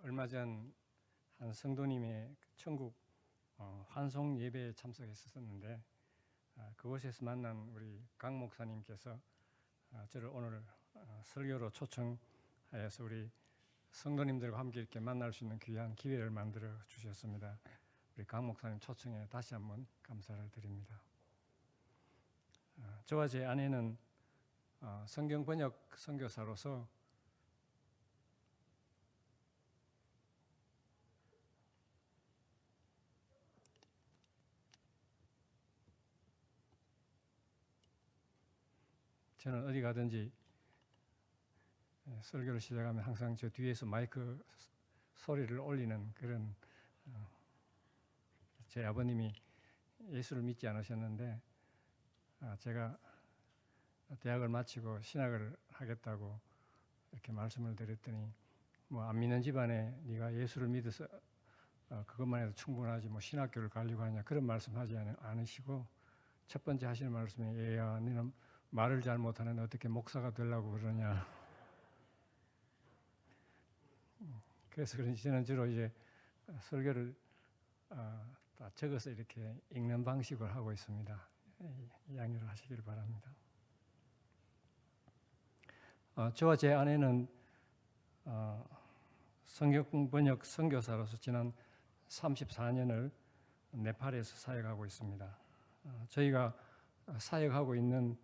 얼마 전 한 성도님의 천국 환송 예배에 참석했었는데 그곳에서 만난 우리 강 목사님께서 저를 오늘 설교로 초청하여서 우리 성도님들과 함께 이렇게 만날 수 있는 귀한 기회를 만들어 주셨습니다. 우리 강 목사님 초청에 다시 한번 감사를 드립니다. 저와 제 아내는 성경 번역 선교사로서 저는 어디 가든지 설교를 시작하면 항상 저 뒤에서 마이크 소리를 올리는 그런 제 아버님이 예수를 믿지 않으셨는데 제가 대학을 마치고 신학을 하겠다고 이렇게 말씀을 드렸더니 뭐 안 믿는 집안에 네가 예수를 믿어서 그것만 해도 충분하지 뭐 신학교를 가려고 하냐 그런 말씀하지 않으시고 첫 번째 하시는 말씀이 얘야 너는 말을 잘 못하는데 어떻게 목사가 되려고 그러냐. 그래서 그런지 저는 주로 이제 설교를 다 적어서 이렇게 읽는 방식을 하고 있습니다. 양해를 하시길 바랍니다. 저와 제 아내는 성경 번역 선교사로서 지난 34년을 네팔에서 사역하고 있습니다. 저희가 사역하고 있는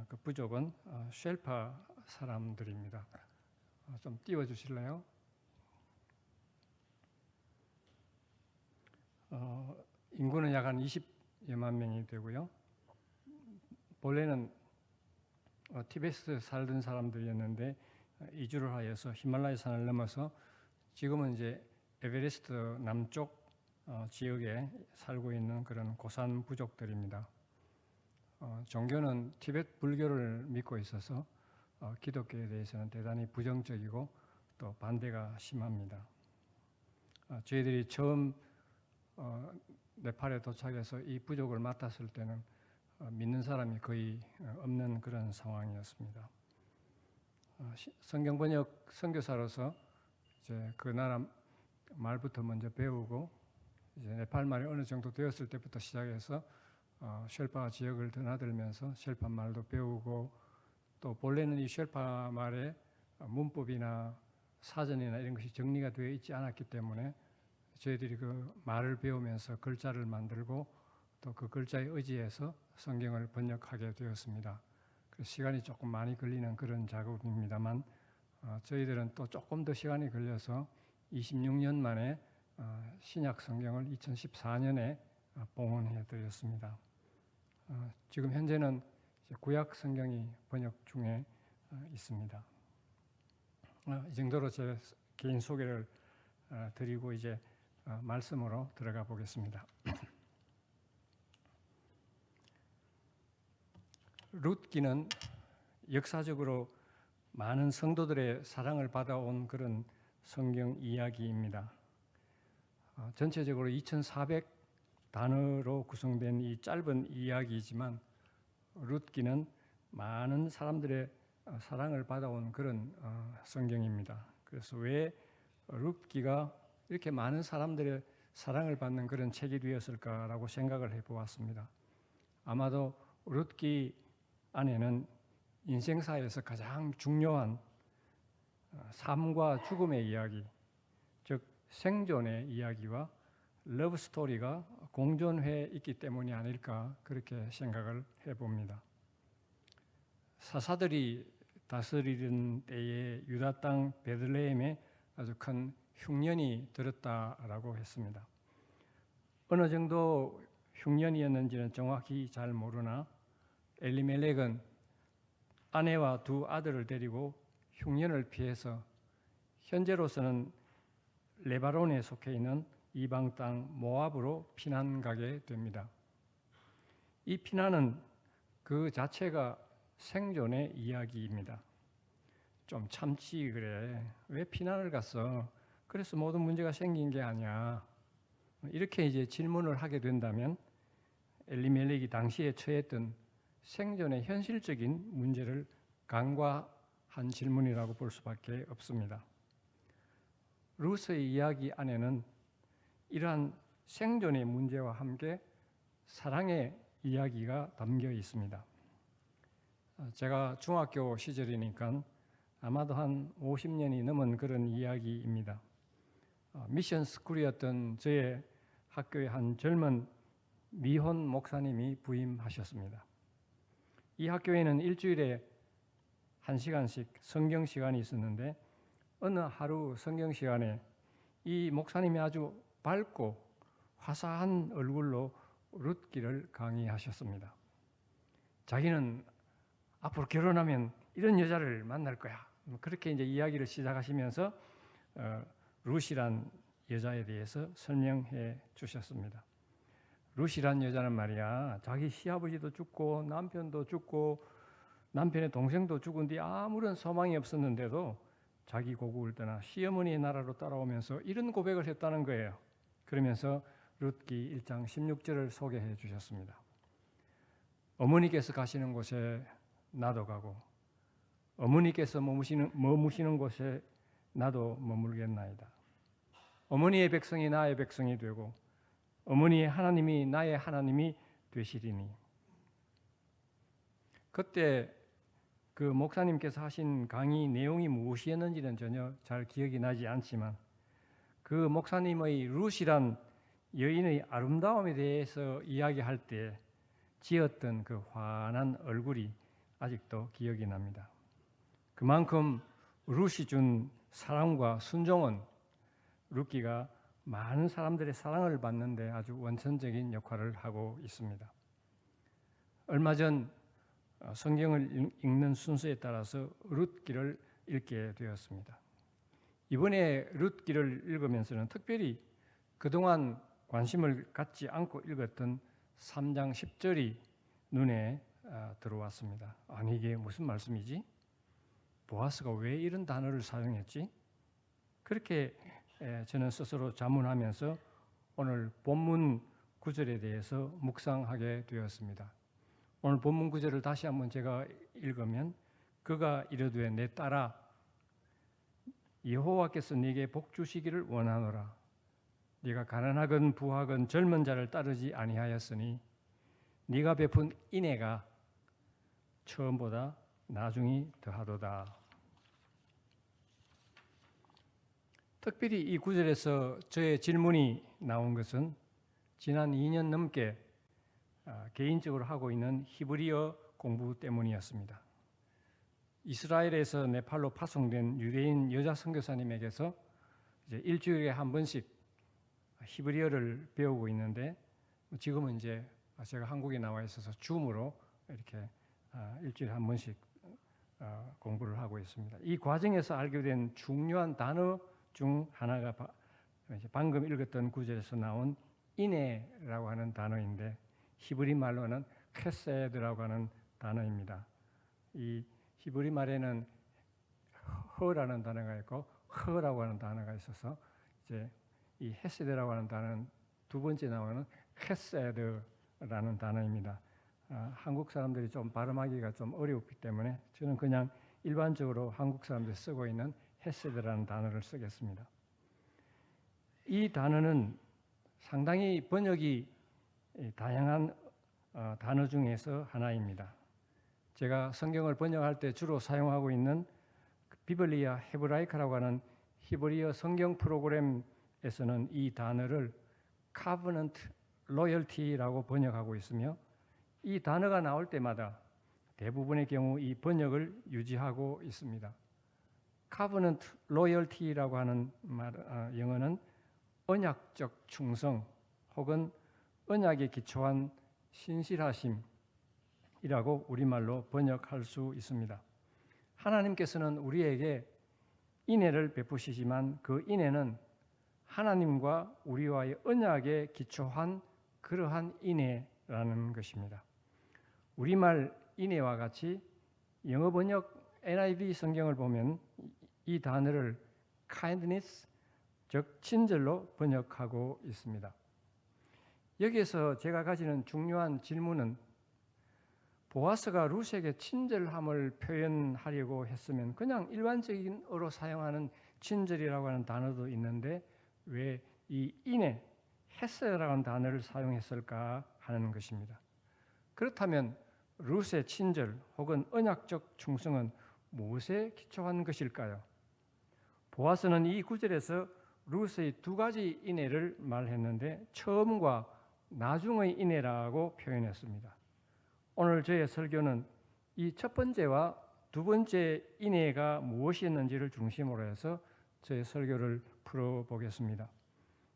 그 부족은 쉘파 사람들입니다. 좀 띄워주실래요? 인구는 약 한 20여만 명이 되고요. 본래는 티베트에 살던 사람들이었는데 이주를 하여서 히말라야 산을 넘어서 지금은 이제 에베레스트 남쪽 지역에 살고 있는 그런 고산 부족들입니다. 종교는 티베트 불교를 믿고 있어서 기독교에 대해서는 대단히 부정적이고 또 반대가 심합니다. 저희들이 처음 네팔에 도착해서 이 부족을 맡았을 때는 믿는 사람이 거의 없는 그런 상황이었습니다. 성경 번역 선교사로서 이제 그 나라 말부터 먼저 배우고 이제 네팔 말이 어느 정도 되었을 때부터 시작해서 쉘파 지역을 드나들면서 쉘파 말도 배우고 또 본래는 이 쉘파 말의 문법이나 사전이나 이런 것이 정리가 되어 있지 않았기 때문에 저희들이 그 말을 배우면서 글자를 만들고 또 그 글자에 의지해서 성경을 번역하게 되었습니다. 그래서 시간이 조금 많이 걸리는 그런 작업입니다만 저희들은 또 조금 더 시간이 걸려서 26년 만에 신약 성경을 2014년에 봉헌해 드렸습니다. 지금 현재는 구약 성경이 번역 중에 있습니다. 이 정도로 제 개인 소개를 드리고 이제 말씀으로 들어가 보겠습니다. 룻기는 역사적으로 많은 성도들의 사랑을 받아온 그런 성경 이야기입니다. 전체적으로 2,400 단어로 구성된 이 짧은 이야기이지만 룻기는 많은 사람들의 사랑을 받아온 그런 성경입니다. 그래서 왜 룻기가 이렇게 많은 사람들의 사랑을 받는 그런 책이 되었을까라고 생각을 해보았습니다. 아마도 룻기 안에는 인생사에서 가장 중요한 삶과 죽음의 이야기, 즉 생존의 이야기와 러브 스토리가 공존해 있기 때문이 아닐까 그렇게 생각을 해봅니다. 사사들이 다스리던 때에 유다 땅 베들레헴에 아주 큰 흉년이 들었다라고 했습니다. 어느 정도 흉년이었는지는 정확히 잘 모르나 엘리멜렉은 아내와 두 아들을 데리고 흉년을 피해서 현재로서는 레바논에 속해 있는 이방 땅 모압으로 피난 가게 됩니다. 이 피난은 그 자체가 생존의 이야기입니다. 좀 참지 그래. 왜 피난을 갔어? 그래서 모든 문제가 생긴 게 아니야. 이렇게 이제 질문을 하게 된다면 엘리멜렉이 당시에 처했던 생존의 현실적인 문제를 간과한 질문이라고 볼 수밖에 없습니다. 루스의 이야기 안에는 이러한 생존의 문제와 함께 사랑의 이야기가 담겨 있습니다. 제가 중학교 시절이니까 아마도 한 50년이 넘은 그런 이야기입니다. 미션 스쿨이었던 저의 학교의 한 젊은 미혼 목사님이 부임하셨습니다. 이 학교에는 일주일에 1시간씩 성경 시간이 있었는데 어느 하루 성경 시간에 이 목사님이 아주 밝고 화사한 얼굴로 룻기를 강의하셨습니다. 자기는 앞으로 결혼하면 이런 여자를 만날 거야. 그렇게 이제 이야기를 시작하시면서 룻이란 여자에 대해서 설명해 주셨습니다. 룻이란 여자는 말이야, 자기 시아버지도 죽고 남편도 죽고 남편의 동생도 죽은 뒤 아무런 소망이 없었는데도 자기 고국을 떠나 시어머니의 나라로 따라오면서 이런 고백을 했다는 거예요. 그러면서 룻기 1장 16절을 소개해 주셨습니다. 어머니께서 가시는 곳에 나도 가고 어머니께서 머무시는 곳에 나도 머물겠나이다. 어머니의 백성이 나의 백성이 되고 어머니의 하나님이 나의 하나님이 되시리니. 그때 그 목사님께서 하신 강의 내용이 무엇이었는지는 전혀 잘 기억이 나지 않지만 그 목사님의 룻이란 여인의 아름다움에 대해서 이야기할 때 지었던 그 환한 얼굴이 아직도 기억이 납니다. 그만큼 룻이 준 사랑과 순종은 룻기가 많은 사람들의 사랑을 받는데 아주 원천적인 역할을 하고 있습니다. 얼마 전 성경을 읽는 순서에 따라서 룻기를 읽게 되었습니다. 이번에 룻기를 읽으면서는 특별히 그동안 관심을 갖지 않고 읽었던 3장 10절이 눈에 들어왔습니다. 아니 이게 무슨 말씀이지? 보아스가 왜 이런 단어를 사용했지? 그렇게 저는 스스로 자문하면서 오늘 본문 구절에 대해서 묵상하게 되었습니다. 오늘 본문 구절을 다시 한번 제가 읽으면 그가 이르되 내 딸아 여호와께서 네게 복 주시기를 원하노라. 네가 가난하건 부하건 젊은 자를 따르지 아니하였으니 네가 베푼 인애가 처음보다 나중이 더하도다. 특별히 이 구절에서 저의 질문이 나온 것은 지난 2년 넘게 개인적으로 하고 있는 히브리어 공부 때문이었습니다. 이스라엘에서 네팔로 파송된 유대인 여자 선교사님에게서 이제 일주일에 한 번씩 히브리어를 배우고 있는데 지금은 이제 제가 한국에 나와 있어서 줌으로 이렇게 일주일에 한 번씩 공부를 하고 있습니다. 이 과정에서 알게 된 중요한 단어 중 하나가 방금 읽었던 구절에서 나온 인애라고 하는 단어인데 히브리 말로는 헤세드라고 하는 단어입니다. 이 히브리 말에는 허라는 단어가 있고 허라고 하는 단어가 있어서 이제 이 헤세드라고 하는 단어는 두 번째 나오는 헤세드라는 단어입니다. 한국 사람들이 좀 발음하기가 좀 어렵기 때문에 저는 그냥 일반적으로 한국 사람들이 쓰고 있는 헤세드라는 단어를 쓰겠습니다. 이 단어는 상당히 번역이 다양한 단어 중에서 하나입니다. 제가 성경을 번역할 때 주로 사용하고 있는 비블리아 헤브라이카라고 하는 히브리어 성경 프로그램에서는 이 단어를 covenant loyalty라고 번역하고 있으며 이 단어가 나올 때마다 대부분의 경우 이 번역을 유지하고 있습니다. covenant loyalty라고 하는 영어는 언약적 충성 혹은 언약에 기초한 신실하심이라고 우리말로 번역할 수 있습니다. 하나님께서는 우리에게 인애를 베푸시지만 그 인애는 하나님과 우리와의 언약에 기초한 그러한 인애라는 것입니다. 우리말 인애와 같이 영어 번역 NIV 성경을 보면 이 단어를 kindness, 즉 친절로 번역하고 있습니다. 여기에서 제가 가지는 중요한 질문은 보아스가 룻에게 친절함을 표현하려고 했으면 그냥 일반적인어로 사용하는 친절이라고 하는 단어도 있는데 왜 이 인애, 헤세라고 하는 단어를 사용했을까 하는 것입니다. 그렇다면 룻의 친절 혹은 언약적 충성은 무엇에 기초한 것일까요? 보아스는 이 구절에서 룻의 두 가지 인애를 말했는데 처음과 나중의 인애라고 표현했습니다. 오늘 저의 설교는 이 첫 번째와 두 번째 인애가 무엇이었는지를 중심으로 해서 저의 설교를 풀어보겠습니다.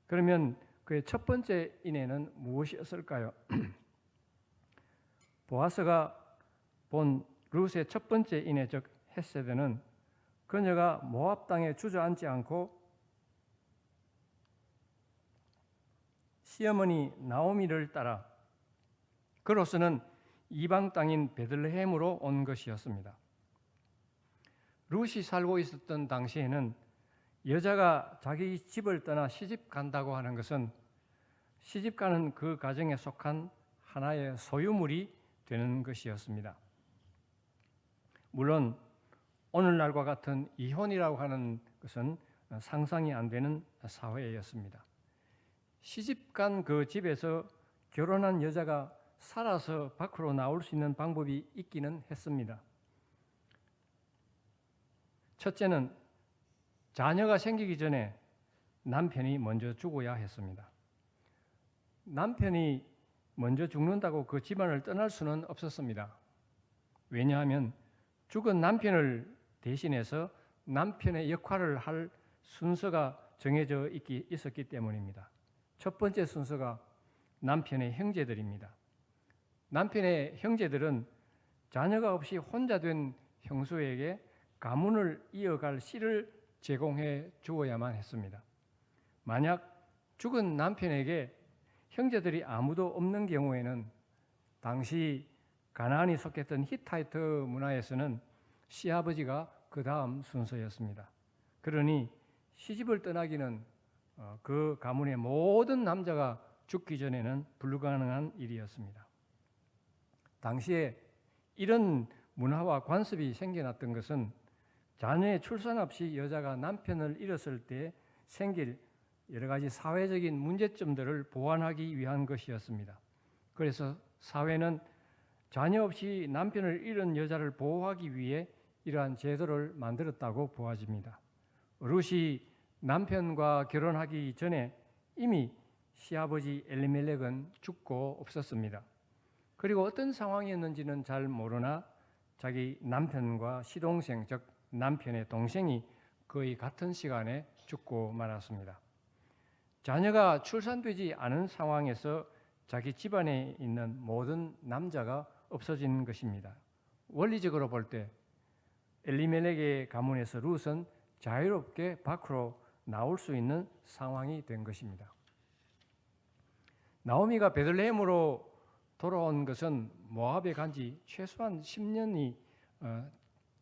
그러면 그의 첫 번째 인애는 무엇이었을까요? 보아스가 본 룻의 첫 번째 인애, 즉 헤세드는 그녀가 모압 땅에 주저앉지 않고 시어머니 나오미를 따라 그로서는 이방 땅인 베들레헴으로 온 것이었습니다. 룻이 살고 있었던 당시에는 여자가 자기 집을 떠나 시집 간다고 하는 것은 시집 가는 그 가정에 속한 하나의 소유물이 되는 것이었습니다. 물론 오늘날과 같은 이혼이라고 하는 것은 상상이 안 되는 사회였습니다. 시집 간 그 집에서 결혼한 여자가 살아서 밖으로 나올 수 있는 방법이 있기는 했습니다. 첫째는 자녀가 생기기 전에 남편이 먼저 죽어야 했습니다. 남편이 먼저 죽는다고 그 집안을 떠날 수는 없었습니다. 왜냐하면 죽은 남편을 대신해서 남편의 역할을 할 순서가 정해져 있었기 때문입니다. 첫 번째 순서가 남편의 형제들입니다. 남편의 형제들은 자녀가 없이 혼자 된 형수에게 가문을 이어갈 씨를 제공해 주어야만 했습니다. 만약 죽은 남편에게 형제들이 아무도 없는 경우에는 당시 가나안이 속했던 히타이트 문화에서는 시아버지가 그 다음 순서였습니다. 그러니 시집을 떠나기는 그 가문의 모든 남자가 죽기 전에는 불가능한 일이었습니다. 당시에 이런 문화와 관습이 생겨났던 것은 자녀의 출산 없이 여자가 남편을 잃었을 때 생길 여러 가지 사회적인 문제점들을 보완하기 위한 것이었습니다. 그래서 사회는 자녀 없이 남편을 잃은 여자를 보호하기 위해 이러한 제도를 만들었다고 보아집니다. 룻이 남편과 결혼하기 전에 이미 시아버지 엘리멜렉은 죽고 없었습니다. 그리고 어떤 상황이었는지는 잘 모르나 자기 남편과 시동생, 즉 남편의 동생이 거의 같은 시간에 죽고 말았습니다. 자녀가 출산되지 않은 상황에서 자기 집안에 있는 모든 남자가 없어진 것입니다. 원리적으로 볼 때 엘리멜렉의 가문에서 룻은 자유롭게 밖으로 나올 수 있는 상황이 된 것입니다. 나오미가 베들레헴으로 돌아온 것은 모압에 간 지 최소한 10년이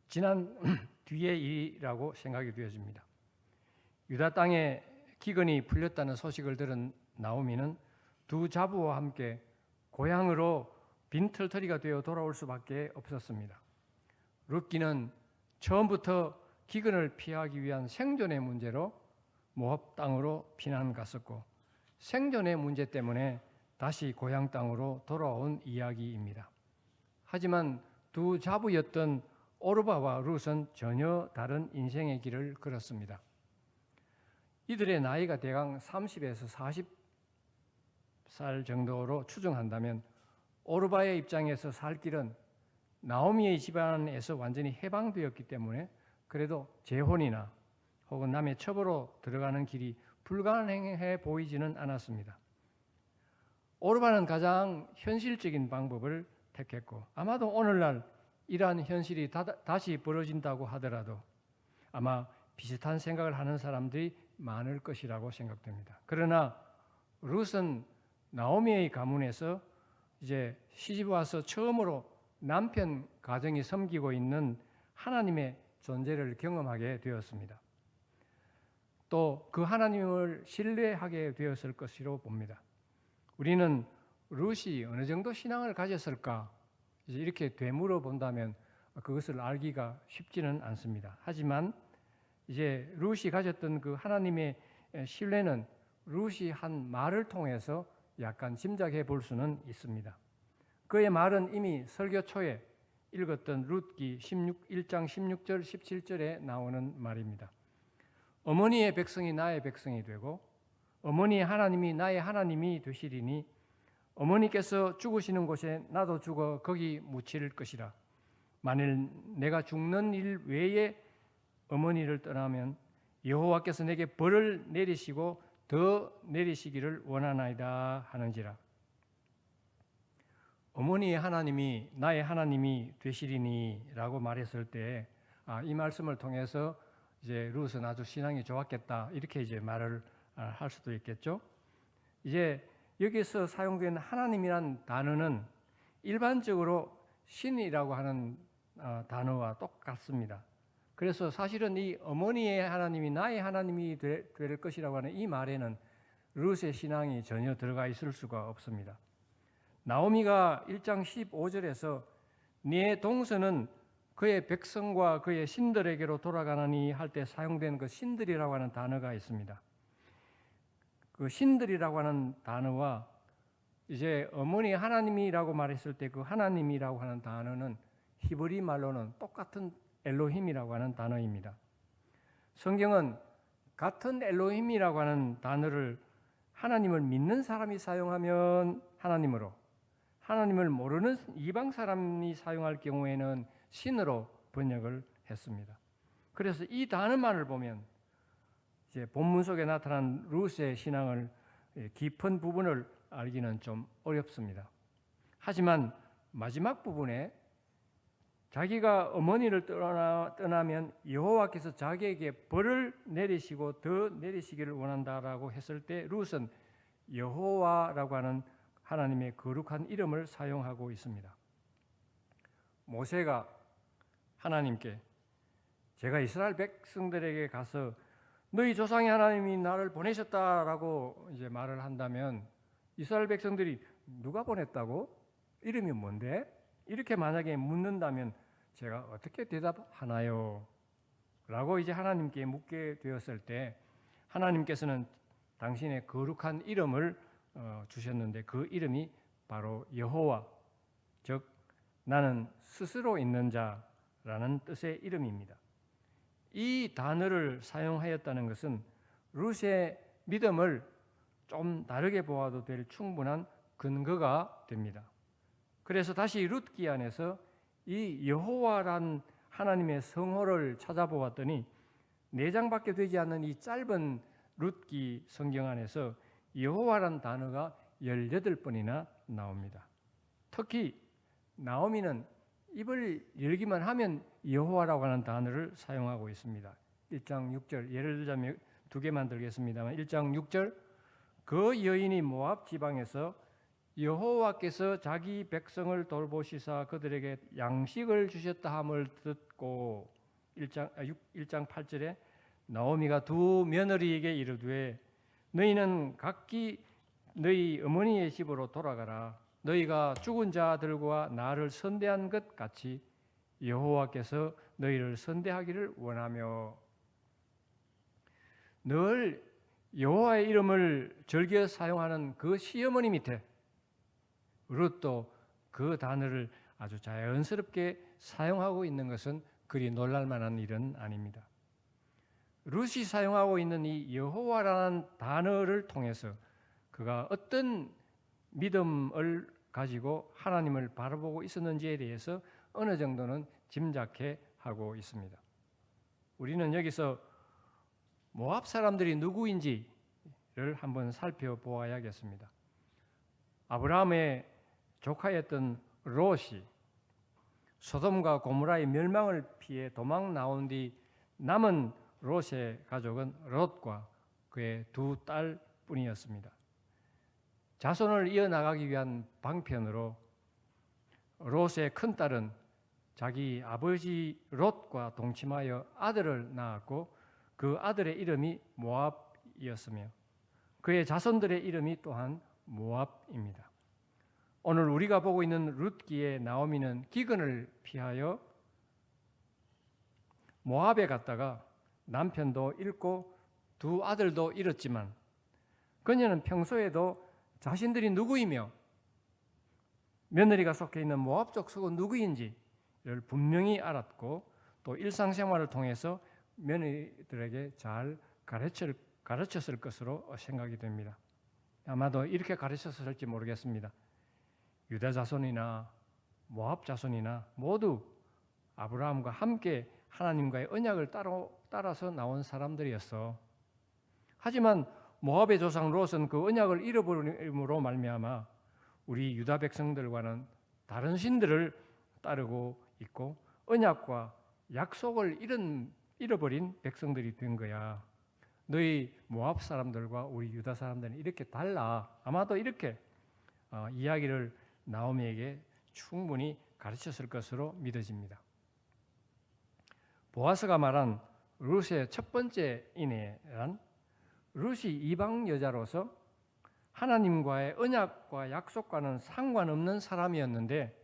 지난 뒤의 일이라고 생각이 되어집니다. 유다 땅에 기근이 풀렸다는 소식을 들은 나오미는 두 자부와 함께 고향으로 빈털터리가 되어 돌아올 수밖에 없었습니다. 룻기는 처음부터 기근을 피하기 위한 생존의 문제로 모압 땅으로 피난 갔었고 생존의 문제 때문에 다시 고향 땅으로 돌아온 이야기입니다. 하지만 두 자부였던 오르바와 룻은 전혀 다른 인생의 길을 걸었습니다. 이들의 나이가 대강 30에서 40살 정도로 추정한다면 오르바의 입장에서 살 길은 나오미의 집안에서 완전히 해방되었기 때문에 그래도 재혼이나 혹은 남의 첩으로 들어가는 길이 불가능해 보이지는 않았습니다. 오르바는 가장 현실적인 방법을 택했고 아마도 오늘날 이러한 현실이 다시 벌어진다고 하더라도 아마 비슷한 생각을 하는 사람들이 많을 것이라고 생각됩니다. 그러나 룻은 나오미의 가문에서 이제 시집 와서 처음으로 남편 가정이 섬기고 있는 하나님의 존재를 경험하게 되었습니다. 또 그 하나님을 신뢰하게 되었을 것으로 봅니다. 우리는 룻이 어느 정도 신앙을 가졌을까 이제 이렇게 되물어 본다면 그것을 알기가 쉽지는 않습니다. 하지만 이제 룻이 가졌던 그 하나님의 신뢰는 룻이 한 말을 통해서 약간 짐작해 볼 수는 있습니다. 그의 말은 이미 설교 초에 읽었던 룻기 1장 16절 17절에 나오는 말입니다. 어머니의 백성이 나의 백성이 되고 어머니의 하나님이 나의 하나님이 되시리니 어머니께서 죽으시는 곳에 나도 죽어 거기 묻힐 것이라. 만일 내가 죽는 일 외에 어머니를 떠나면 여호와께서 내게 벌을 내리시고 더 내리시기를 원하나이다 하는지라. 어머니의 하나님이 나의 하나님이 되시리니라고 말했을 때, 이 말씀을 통해서 이제 룻은 아주 신앙이 좋았겠다 이렇게 이제 말을 할 수도 있겠죠. 이제 여기서 사용된 하나님이란 단어는 일반적으로 신이라고 하는 단어와 똑같습니다. 그래서 사실은 이 어머니의 하나님이 나의 하나님이 될 것이라고 하는 이 말에는 룻의 신앙이 전혀 들어가 있을 수가 없습니다. 나오미가 1장 15절에서 네 동서는 그의 백성과 그의 신들에게로 돌아가느니 할 때 사용된 그 신들이라고 하는 단어가 있습니다. 그 신들이라고 하는 단어와 이제 어머니 하나님이라고 말했을 때 그 하나님이라고 하는 단어는 히브리 말로는 똑같은 엘로힘이라고 하는 단어입니다. 성경은 같은 엘로힘이라고 하는 단어를 하나님을 믿는 사람이 사용하면 하나님으로, 하나님을 모르는 이방 사람이 사용할 경우에는 신으로 번역을 했습니다. 그래서 이 단어만을 보면 이제 본문 속에 나타난 룻의 신앙을 깊은 부분을 알기는 좀 어렵습니다. 하지만 마지막 부분에 자기가 어머니를 떠나면 여호와께서 자기에게 벌을 내리시고 더 내리시기를 원한다라고 했을 때 룻은 여호와라고 하는 하나님의 거룩한 이름을 사용하고 있습니다. 모세가 하나님께 제가 이스라엘 백성들에게 가서 너희 조상의 하나님이 나를 보내셨다라고 이제 말을 한다면 이스라엘 백성들이 누가 보냈다고? 이름이 뭔데? 이렇게 만약에 묻는다면 제가 어떻게 대답하나요? 라고 이제 하나님께 묻게 되었을 때 하나님께서는 당신의 거룩한 이름을 주셨는데 그 이름이 바로 여호와, 즉 나는 스스로 있는 자라는 뜻의 이름입니다. 이 단어를 사용하였다는 것은 룻의 믿음을 좀 다르게 보아도 될 충분한 근거가 됩니다. 그래서 다시 룻기 안에서 이 여호와란 하나님의 성호를 찾아보았더니 4장밖에 되지 않는 이 짧은 룻기 성경 안에서 여호와란 단어가 18번이나 나옵니다. 특히 나오미는 입을 열기만 하면 여호와라고 하는 단어를 사용하고 있습니다. 1장 6절, 예를 들자면 2개만 들겠습니다만 1장 6절 그 여인이 모압 지방에서 여호와께서 자기 백성을 돌보시사 그들에게 양식을 주셨다 함을 듣고 1장 8절에 나오미가 두 며느리에게 이르되 너희는 각기 너희 어머니의 집으로 돌아가라. 너희가 죽은 자들과 나를 선대한 것 같이 여호와께서 너희를 선대하기를 원하며. 늘 여호와의 이름을 즐겨 사용하는 그 시어머니 밑에 룻도 그 단어를 아주 자연스럽게 사용하고 있는 것은 그리 놀랄 만한 일은 아닙니다. 룻이 사용하고 있는 이 여호와라는 단어를 통해서 그가 어떤 믿음을 가지고 하나님을 바라보고 있었는지에 대해서 어느 정도는 짐작해 하고 있습니다. 우리는 여기서 모압 사람들이 누구인지를 한번 살펴보아야겠습니다. 아브라함의 조카였던 롯이 소돔과 고모라의 멸망을 피해 도망 나온 뒤 남은 롯의 가족은 롯과 그의 두 딸뿐이었습니다. 자손을 이어나가기 위한 방편으로 롯의 큰딸은 자기 아버지 롯과 동침하여 아들을 낳았고 그 아들의 이름이 모압이었으며 그의 자손들의 이름이 또한 모압입니다. 오늘 우리가 보고 있는 룻기의 나오미는 기근을 피하여 모압에 갔다가 남편도 잃고 두 아들도 잃었지만 그녀는 평소에도 자신들이 누구이며 며느리가 속해 있는 모압 족속은 누구인지를 분명히 알았고 또 일상생활을 통해서 며느리들에게 잘 가르쳤을 것으로 생각이 됩니다. 아마도 이렇게 가르쳤을지 모르겠습니다. 유다 자손이나 모압 자손이나 모두 아브라함과 함께 하나님과의 언약을 따라서 나온 사람들이었어. 하지만 모압의 조상 롯은 그 언약을 잃어버림으로 말미암아 우리 유다 백성들과는 다른 신들을 따르고 있고 언약과 약속을 잃어버린 백성들이 된 거야. 너희 모압 사람들과 우리 유다 사람들은 이렇게 달라. 아마도 이렇게 이야기를 나오미에게 충분히 가르쳤을 것으로 믿어집니다. 보아스가 말한 룻의 첫 번째 인애란 룻이 이방 여자로서 하나님과의 언약과 약속과는 상관없는 사람이었는데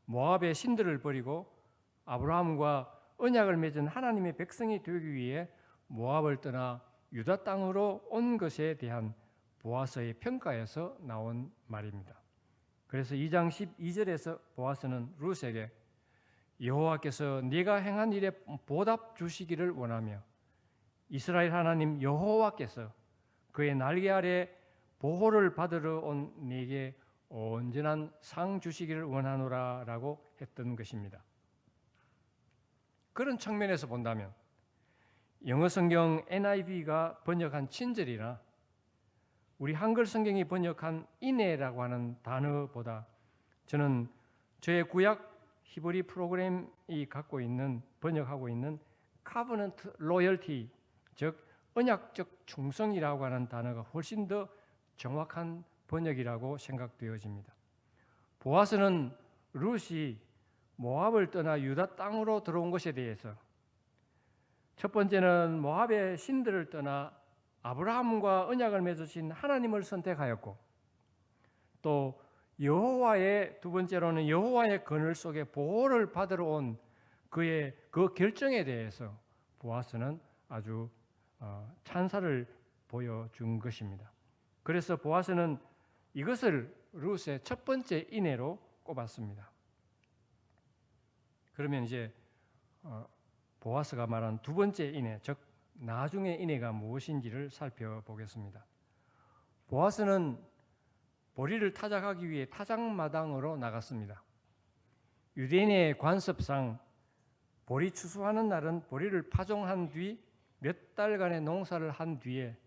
모압의 신들을 버리고 아브라함과 언약을 맺은 하나님의 백성이 되기 위해 모압을 떠나 유다 땅으로 온 것에 대한 보아스의 평가에서 나온 말입니다. 그래서 2장 12절에서 보아스는 룻에게 여호와께서 네가 행한 일에 보답 주시기를 원하며 이스라엘 하나님 여호와께서 그의 날개 아래 보호를 받으러 온 네게 온전한 상 주시기를 원하노라라고 했던 것입니다. 그런 측면에서 본다면 영어 성경 NIV가 번역한 친절이나 우리 한글 성경이 번역한 인애라고 하는 단어보다 저는 저의 구약 히브리 프로그램이 갖고 있는 번역하고 있는 covenant loyalty, 즉 언약적 충성이라고 하는 단어가 훨씬 더 정확한 번역이라고 생각되어집니다. 보아스는 룻이 모압을 떠나 유다 땅으로 들어온 것에 대해서 첫 번째는 모압의 신들을 떠나 아브라함과 언약을 맺으신 하나님을 선택하였고 또 여호와의 두 번째로는 여호와의 그늘 속에 보호를 받으러 온 그의 그 결정에 대해서 보아스는 아주 찬사를 보여준 것입니다. 그래서 보아스는 이것을 룻의 첫 번째 인애로 꼽았습니다. 그러면 이제 보아스가 말한 두 번째 인애, 즉 나중의 인애가 무엇인지를 살펴보겠습니다. 보아스는 보리를 타작하기 위해 타작마당으로 나갔습니다. 유대인의 관습상 보리 추수하는 날은 보리를 파종한 뒤 몇 달간의 농사를 한 뒤에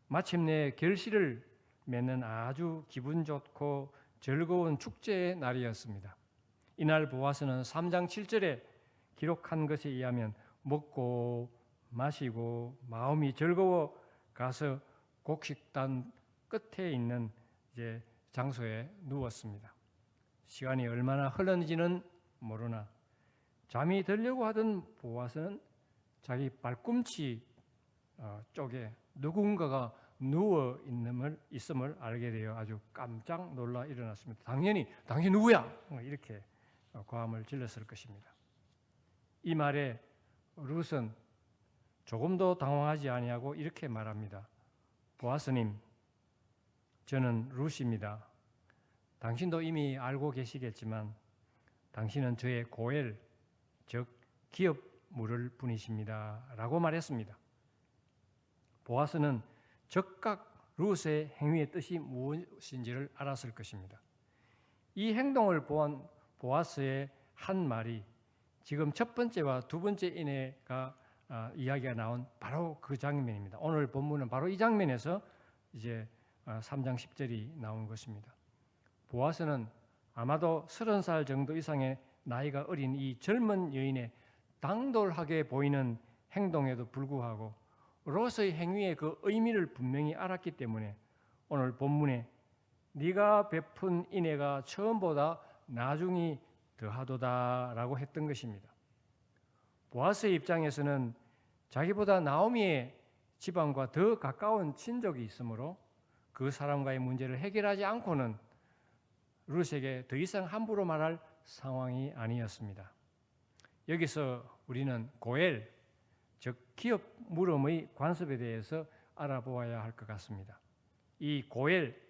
마침내 결실을 맺는 아주 기분 좋고 즐거운 축제의 날이었습니다. 이날 보아스는 3장 7절에 기록한 것에 의하면 먹고 마시고 마음이 즐거워 가서 곡식단 끝에 있는 이제 장소에 누웠습니다. 시간이 얼마나 흘렀는지는 모르나 잠이 들려고 하던 보아스는 자기 발꿈치 쪽에 누군가가 누워 있음을 알게 되어 아주 깜짝 놀라 일어났습니다. 당연히 당신 누구야? 이렇게 고함을 질렀을 것입니다. 이 말에 룻은 조금도 당황하지 아니하고 이렇게 말합니다. 보아스님, 저는 룻입니다. 당신도 이미 알고 계시겠지만 당신은 저의 고엘, 즉 기업 물을 분이십니다. 라고 말했습니다. 보아스는 즉각 룻의 행위의 뜻이 무엇인지를 알았을 것입니다. 이 행동을 보한 보아스의 한 말이 지금 첫 번째와 두 번째 인애가 이야기가 나온 바로 그 장면입니다. 오늘 본문은 바로 이 장면에서 이제 3장 10절이 나온 것입니다. 보아스는 아마도 30살 정도 이상의 나이가 어린 이 젊은 여인의 당돌하게 보이는 행동에도 불구하고 롯의 행위의 그 의미를 분명히 알았기 때문에 오늘 본문에 네가 베푼 인애가 처음보다 나중이 더하도다라고 했던 것입니다. 보아스의 입장에서는 자기보다 나오미의 집안과 더 가까운 친족이 있으므로 그 사람과의 문제를 해결하지 않고는 룻에게 더 이상 함부로 말할 상황이 아니었습니다. 여기서 우리는 고엘, 즉 기업 물음의 관습에 대해서 알아보아야 할 것 같습니다. 이 고엘,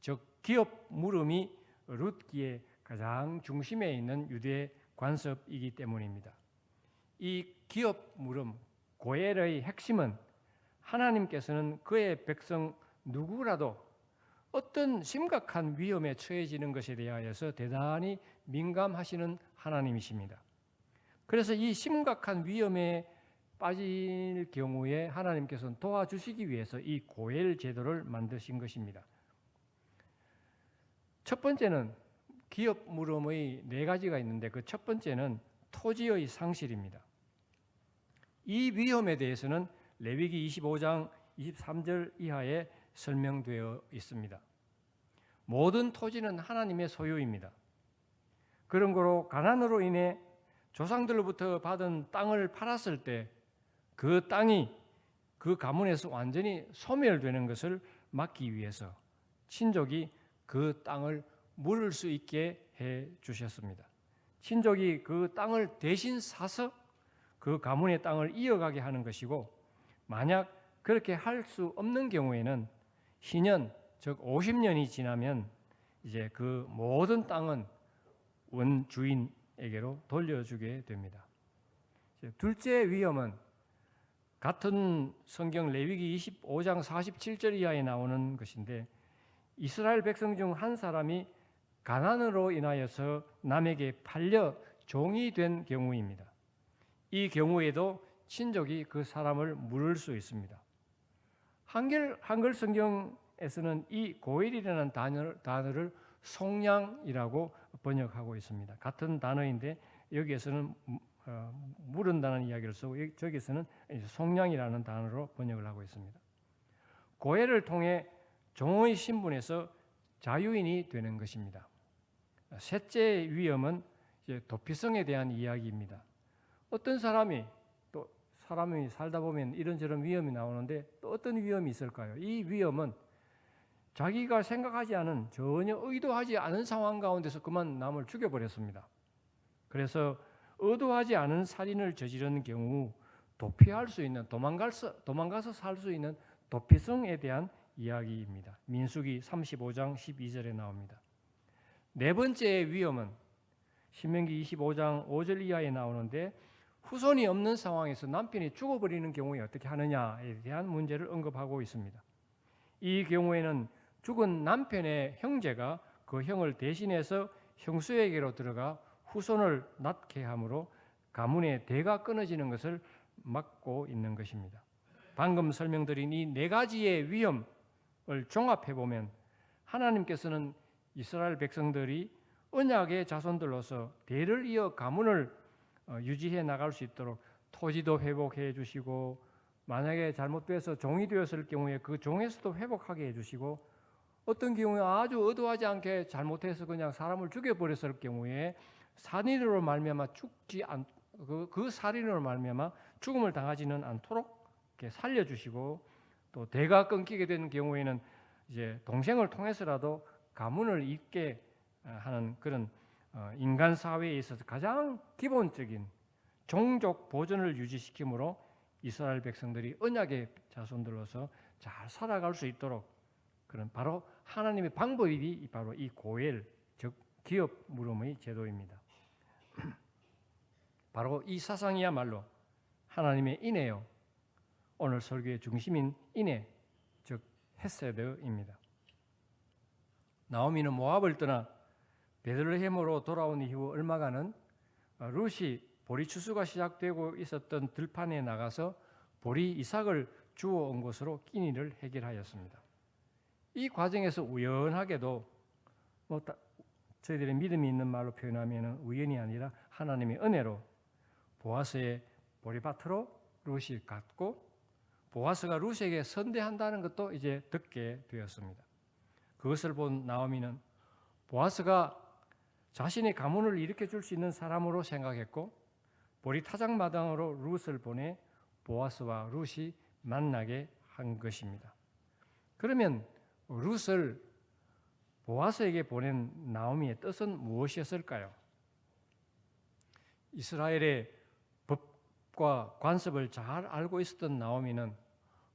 즉 기업 물음이 룻기의 가장 중심에 있는 유대 관습이기 때문입니다. 이 기업 물음, 고엘의 핵심은 하나님께서는 그의 백성 누구라도 어떤 심각한 위험에 처해지는 것에 대하여서 대단히 민감하시는 하나님이십니다. 그래서 이 심각한 위험에 빠질 경우에 하나님께서는 도와주시기 위해서 이 고엘 제도를 만드신 것입니다. 첫 번째는 기업 물음의 4가지가 있는데 그 첫 번째는 토지의 상실입니다. 이 위험에 대해서는 레위기 25장 23절 이하에 설명되어 있습니다. 모든 토지는 하나님의 소유입니다. 그런 거로 가난으로 인해 조상들로부터 받은 땅을 팔았을 때 그 땅이 그 가문에서 완전히 소멸되는 것을 막기 위해서 친족이 그 땅을 물을 수 있게 해 주셨습니다. 친족이 그 땅을 대신 사서 그 가문의 땅을 이어가게 하는 것이고, 만약 그렇게 할 수 없는 경우에는 희년, 즉 50년이 지나면 이제 그 모든 땅은 원주인에게로 돌려주게 됩니다. 둘째 위험은 같은 성경 레위기 25장 47절 이하에 나오는 것인데, 이스라엘 백성 중 한 사람이 가난으로 인하여서 남에게 팔려 종이 된 경우입니다. 이 친족이 그 사람을 물을 수 있습니다. 한글 성경에서는 이 고엘이라는 단어를 속량이라고 번역하고 있습니다. 같은 단어인데 여기에서는 물은다는 이야기를 쓰고 저기서는 속량이라는 단어로 번역을 하고 있습니다. 고엘을 통해 종의 신분에서 자유인이 되는 것입니다. 셋째 위험은 도피성에 대한 이야기입니다. 어떤 사람이 살다 보면 이런저런 위험이 나오는데 또 어떤 위험이 있을까요? 이 위험은 자기가 생각하지 않은, 전혀 의도하지 않은 상황 가운데서 그만 남을 죽여버렸습니다. 그래서 의도하지 않은 살인을 저지른 경우 도피할 수 있는, 도망가서 살 수 있는 도피성에 대한 이야기입니다. 민수기 35장 12절에 나옵니다. 네 번째 위험은 신명기 25장 5절 이하에 나오는데, 후손이 없는 상황에서 남편이 죽어버리는 경우에 어떻게 하느냐에 대한 문제를 언급하고 있습니다. 이 경우에는 죽은 남편의 형제가 그 형을 대신해서 형수에게로 들어가 후손을 낳게 함으로 가문의 대가 끊어지는 것을 막고 있는 것입니다. 방금 설명드린 이 4가지의 위험을 종합해 보면 하나님께서는 이스라엘 백성들이 언약의 자손들로서 대를 이어 가문을 유지해 나갈 수 있도록 토지도 회복해 주시고, 만약에 잘못돼서 종이 되었을 경우에 그 종에서도 회복하게 해주시고, 어떤 경우에 아주 의도하지 않게 잘못해서 그냥 사람을 죽여버렸을 경우에 살인으로 말미암아 그 살인으로 말미암아 죽음을 당하지는 않도록 이렇게 살려주시고, 또 대가 끊기게 되는 경우에는 이제 동생을 통해서라도 가문을 잇게 하는 그런 인간 사회에 있어서 가장 기본적인 종족 보존을 유지시키므로 이스라엘 백성들이 언약의 자손들로서 잘 살아갈 수 있도록, 그런 바로 하나님의 방법이 바로 이 고엘, 즉 기업 물음의 제도입니다. 바로 이 사상이야말로 하나님의 인애요, 오늘 설교의 중심인 인애, 즉 헤세드입니다. 나오미는 모압을 떠나 베들레헴으로 돌아온 이후 얼마간은 룻이 보리 추수가 시작되고 있었던 들판에 나가서 보리 이삭을 주워 온 것으로 끼니를 해결하였습니다. 이 과정에서 우연하게도 저희들의 믿음이 있는 말로 표현하면 우연이 아니라 하나님의 은혜로 보아스의 보리밭으로 룻이 갔고, 보아스가 룻에게 선대한다는 것도 이제 듣게 되었습니다. 그것을 본 나오미는 보아스가 자신의 가문을 일으켜 줄 수 있는 사람으로 생각했고, 보리 타작마당으로 룻을 보내 보아스와 룻이 만나게 한 것입니다. 그러면 룻을 보아스에게 보낸 나오미의 뜻은 무엇이었을까요? 이스라엘의 법과 관습을 잘 알고 있었던 나오미는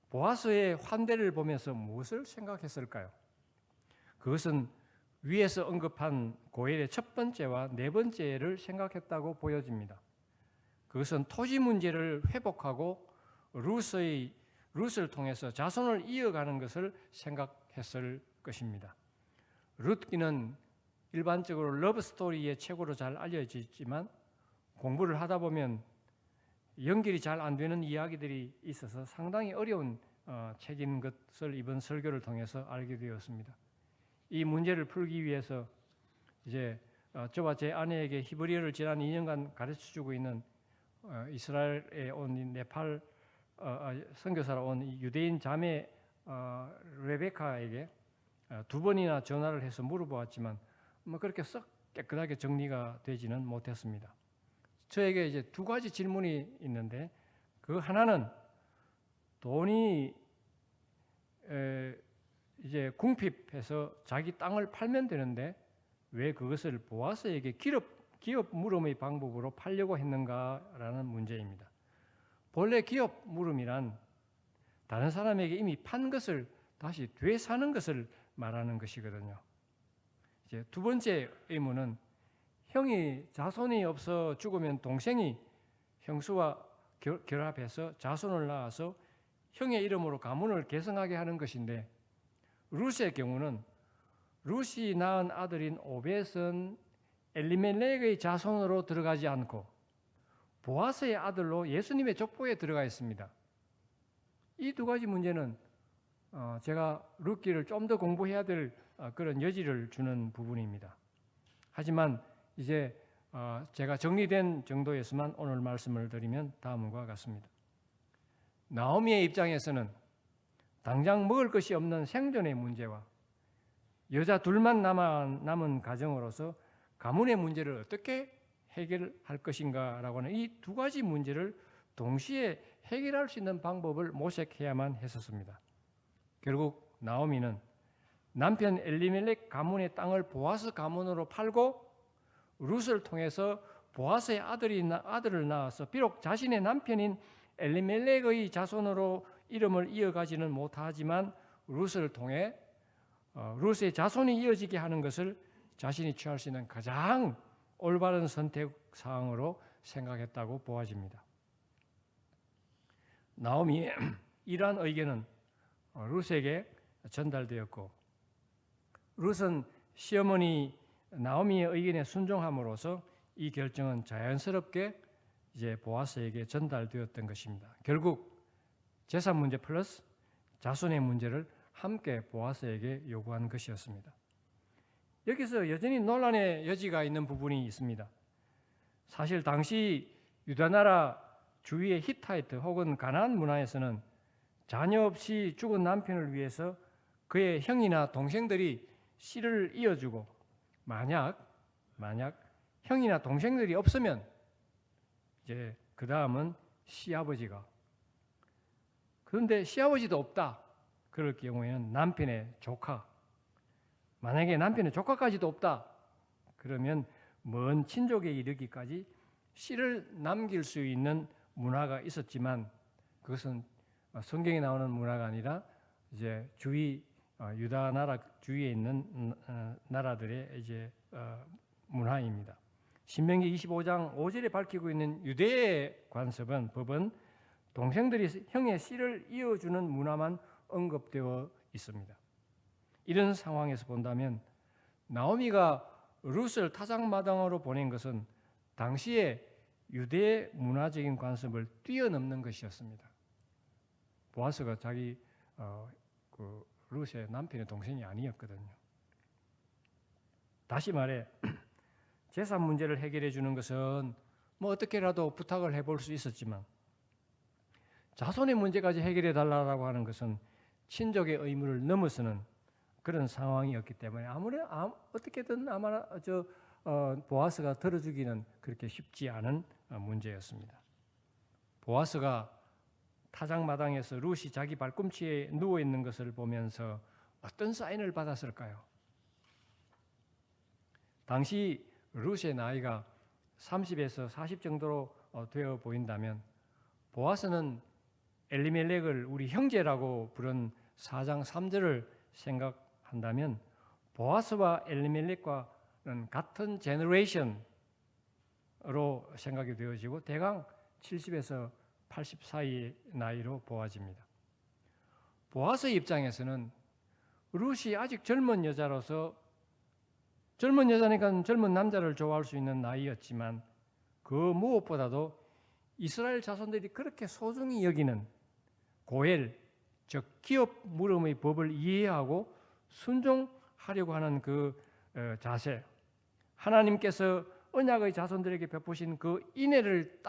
보아스의 환대를 보면서 무엇을 생각했을까요? 그것은 위에서 언급한 고엘의 첫 번째와 네 번째를 생각했다고 보여집니다. 그것은 토지 문제를 회복하고 룻을 통해서 자손을 이어가는 것을 생각했을 것입니다. 룻기는 일반적으로 러브 스토리의 책으로 잘 알려지지만 공부를 하다 보면 연결이 잘 안 되는 이야기들이 있어서 상당히 어려운 책인 것을 이번 설교를 통해서 알게 되었습니다. 이 문제를 풀기 위해서 이제 저와 제 아내에게 히브리어를 지난 2년간 가르쳐주고 있는 이스라엘에 온 네팔 선교사로 온 유대인 자매 레베카에게 두 번이나 전화를 해서 물어보았지만 그렇게 썩 깨끗하게 정리가 되지는 못했습니다. 저에게 이제 두 가지 질문이 있는데 그 하나는 돈이 이제 궁핍해서 자기 땅을 팔면 되는데 왜 그것을 보아스에게 기업 물음의 방법으로 팔려고 했는가라는 문제입니다. 본래 기업 물음이란 다른 사람에게 이미 판 것을 다시 되사는 것을 말하는 것이거든요. 이제 두 번째 의문은 형이 자손이 없어 죽으면 동생이 형수와 결합해서 자손을 낳아서 형의 이름으로 가문을 계승하게 하는 것인데 룻의 경우는 룻이 낳은 아들인 오벳은 엘리멜렉의 자손으로 들어가지 않고 보아스의 아들로 예수님의 족보에 들어가 있습니다. 이 두 가지 문제는 제가 룻기를 좀 더 공부해야 될 그런 여지를 주는 부분입니다. 하지만 이제 제가 정리된 정도에서만 오늘 말씀을 드리면 다음과 같습니다. 나오미의 입장에서는 당장 먹을 것이 없는 생존의 문제와 여자 둘만 남은 가정으로서 가문의 문제를 어떻게 해결할 것인가라고 하는 이 두 가지 문제를 동시에 해결할 수 있는 방법을 모색해야만 했었습니다. 결국 나오미는 남편 엘리멜렉 가문의 땅을 보아스 가문으로 팔고 룻을 통해서 보아스의 아들을 낳아서 비록 자신의 남편인 엘리멜렉의 자손으로 이름을 이어가지는 못하지만 룻을 통해 룻의 자손이 이어지게 하는 것을 자신이 취할 수 있는 가장 올바른 선택 사항으로 생각했다고 보아집니다. 나오미의 이러한 의견은 룻에게 전달되었고 룻은 시어머니 나오미의 의견에 순종함으로써 이 결정은 자연스럽게 이제 보아스에게 전달되었던 것입니다. 결국 재산 문제 플러스 자손의 문제를 함께 보아스에게 요구한 것이었습니다. 여기서 여전히 논란의 여지가 있는 부분이 있습니다. 사실 당시 유다나라 주위의 히타이트 혹은 가나안 문화에서는 자녀 없이 죽은 남편을 위해서 그의 형이나 동생들이 씨를 이어주고 만약 형이나 동생들이 없으면 이제 그 다음은 시아버지가, 그런데 시아버지도 없다 그럴 경우에는 남편의 조카, 만약에 남편의 조카까지도 없다 그러면 먼 친족에 이르기까지 씨를 남길 수 있는 문화가 있었지만 그것은 성경에 나오는 문화가 아니라 이제 유다 나라 주위에 있는 나라들의 이제 문화입니다. 신명기 25장 5절에 밝히고 있는 유대의 법은 동생들이 형의 씨를 이어주는 문화만 언급되어 있습니다. 이런 상황에서 본다면 나오미가 룻을 타작마당으로 보낸 것은 당시의 유대 문화적인 관습을 뛰어넘는 것이었습니다. 보아스가 자기 룻의 남편의 동생이 아니었거든요. 다시 말해 재산 문제를 해결해 주는 것은 뭐 어떻게라도 부탁을 해볼 수 있었지만 자손의 문제까지 해결해 달라고 하는 것은 친족의 의무를 넘어서는 그런 상황이었기 때문에 어떻게든 아마 보아스가 들어주기는 그렇게 쉽지 않은 문제였습니다. 보아스가 타작마당에서 룻이 자기 발꿈치에 누워 있는 것을 보면서 어떤 사인을 받았을까요? 당시 룻의 나이가 30에서 40 정도로 되어 보인다면 보아스는 엘리멜렉을 우리 형제라고 부른 4장 3절을 생각한다면 보아스와 엘리멜렉과는 같은 제너레이션으로 생각이 되어지고 대강 70에서 80 사이의 나이로 보아집니다. 보아스 입장에서는 룻이 아직 젊은 여자로서 젊은 여자니까 젊은 남자를 좋아할 수 있는 나이였지만 그 무엇보다도 이스라엘 자손들이 그렇게 소중히 여기는 고엘, 즉 기업 물음의 법을 이해하고 순종하려고 하는 그 자세, 하나님께서 언약의 자손들에게 베푸신 그 인애를